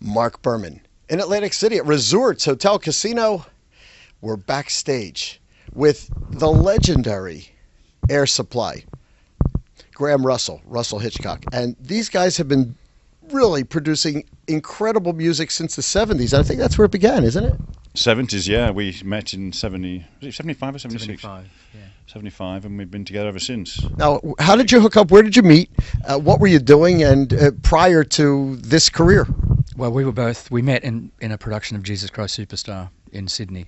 Marc Berman in Atlantic City at Resorts Hotel Casino. We're backstage with the legendary Air Supply, Graham Russell-Hitchcock. And these guys have been really producing incredible music since the 70s. I think that's where it began, isn't it? 70s, yeah. We met in 70, was it 75 or 76? 75, yeah. 75, and we've been together ever since. Now, how did you hook up? Where did you meet? What were you doing and prior to this career? Well, we met in a production of Jesus Christ Superstar in Sydney.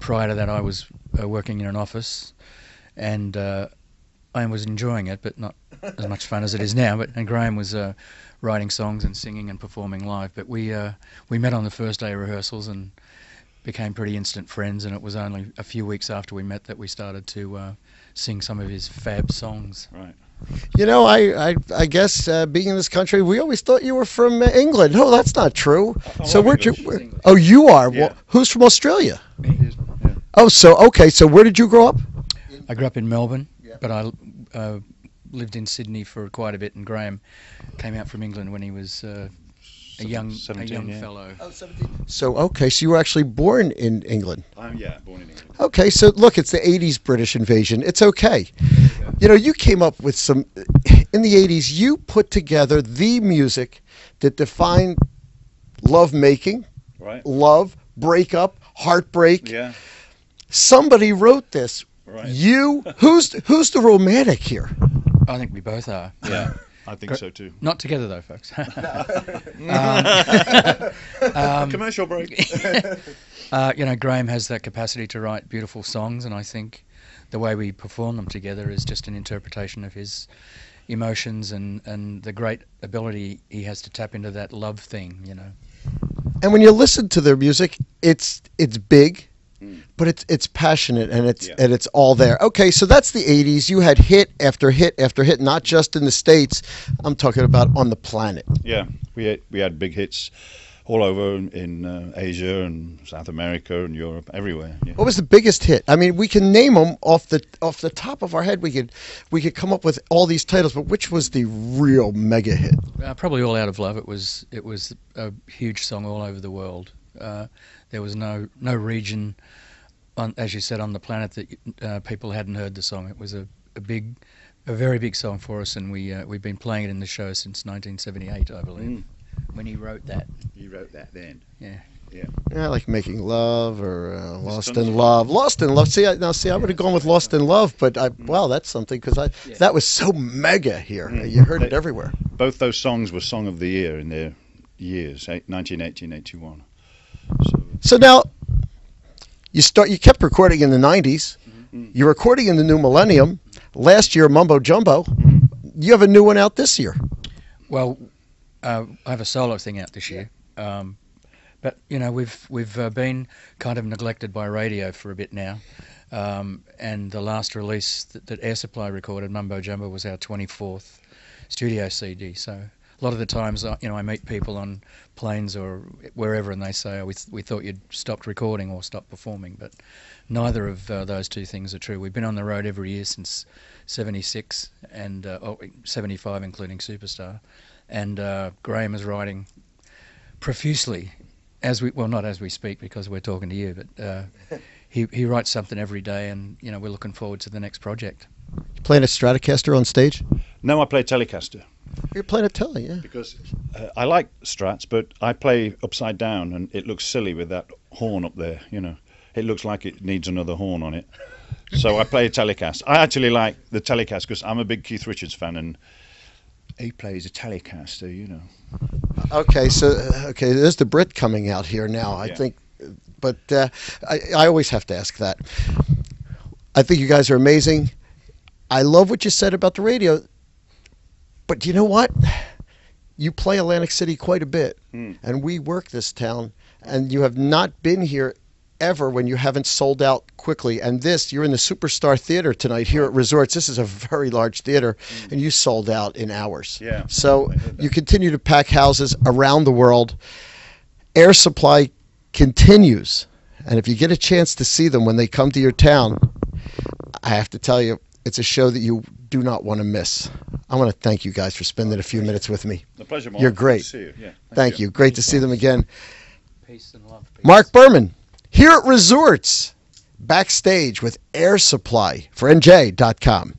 Prior to that, I was working in an office, and I was enjoying it, but not as much fun as it is now. And Graham was writing songs and singing and performing live. But we met on the first day of rehearsals and became pretty instant friends. And it was only a few weeks after we met that we started to sing some of his fab songs. Right. You know, I guess being in this country, we always thought you were from England. No, that's not true. So where'd you? Oh, you are. Yeah. Well, who's from Australia? Me. Yeah. Oh, so okay. So where did you grow up? I grew up in Melbourne, but I lived in Sydney for quite a bit. And Graham came out from England when he was a young 17, yeah. fellow. Oh, 17. So okay, so you were actually born in England. Yeah, born in England. Okay, so look, it's the 80s British invasion. It's okay. You know, you came up with some, in the 80s, you put together the music that defined love making, Right. love, breakup, heartbreak. Yeah. Somebody wrote this. Right. You, who's the romantic here? I think we both are. Yeah, I think so too. Not together though, folks. Commercial break. You know, Graham has that capacity to write beautiful songs, and I think the way we perform them together is just an interpretation of his emotions and the great ability he has to tap into that love thing, you know. And when you listen to their music, it's big, but it's passionate and it's all there. Okay, so that's the 80s. You had hit after hit after hit, not just in the States. I'm talking about on the planet. Yeah, we had big hits all over in Asia and South America and Europe, everywhere. Yeah. What was the biggest hit? I mean, we can name them off the top of our head. We could come up with all these titles, but which was the real mega hit? Probably All Out of Love. It was a huge song all over the world. There was no region, as you said, on the planet that people hadn't heard the song. It was a very big song for us, and we've been playing it in the show since 1978, I believe. When he wrote that. He wrote that then. Yeah. Yeah. Yeah, like Making Love or Lost in Love. Lost in Love. See, I would have gone with Lost in Love, but wow, that's something because that was so mega here. You heard it everywhere. Both those songs were Song of the Year in their years, 1980 and 81. So now you kept recording in the 90s. You're recording in the new millennium. Last year, Mumbo Jumbo. You have a new one out this year. Well, I have a solo thing out this year, but you know we've been kind of neglected by radio for a bit now, and the last release that Air Supply recorded, Mumbo Jumbo, was our 24th studio CD. So a lot of the times, you know, I meet people on planes or wherever, and they say, "Oh, we thought you'd stopped recording or stopped performing," but neither of those two things are true. We've been on the road every year since '76 and 75, including Superstar. And Graham is writing profusely, not as we speak because we're talking to you, but he writes something every day, and you know we're looking forward to the next project. You playing a Stratocaster on stage? No, I play Telecaster. You're playing a Tele, yeah. Because I like Strats, but I play upside down, and it looks silly with that horn up there, you know. It looks like it needs another horn on it. So I play a Telecaster. I actually like the Telecaster because I'm a big Keith Richards fan, and he plays a Telecaster, you know. Okay, so there's the Brit coming out here now. I think, but I always have to ask that. I think you guys are amazing. I love what you said about the radio, but you know what? You play Atlantic City quite a bit, and we work this town, and you have not been here ever when you haven't sold out quickly. And you're in the Superstar Theater tonight here at Resorts. This is a very large theater, and you sold out in hours. Yeah. So you continue to pack houses around the world. Air Supply continues, and if you get a chance to see them when they come to your town, I have to tell you, It's a show that you do not want to miss. I want to thank you guys for spending a few minutes with me. A pleasure, Mark. You're great. Good to see you. Yeah, Thank you. Great to see them again. Peace and love. Peace. Marc Berman, here at Resorts, backstage with Air Supply for NJ.com.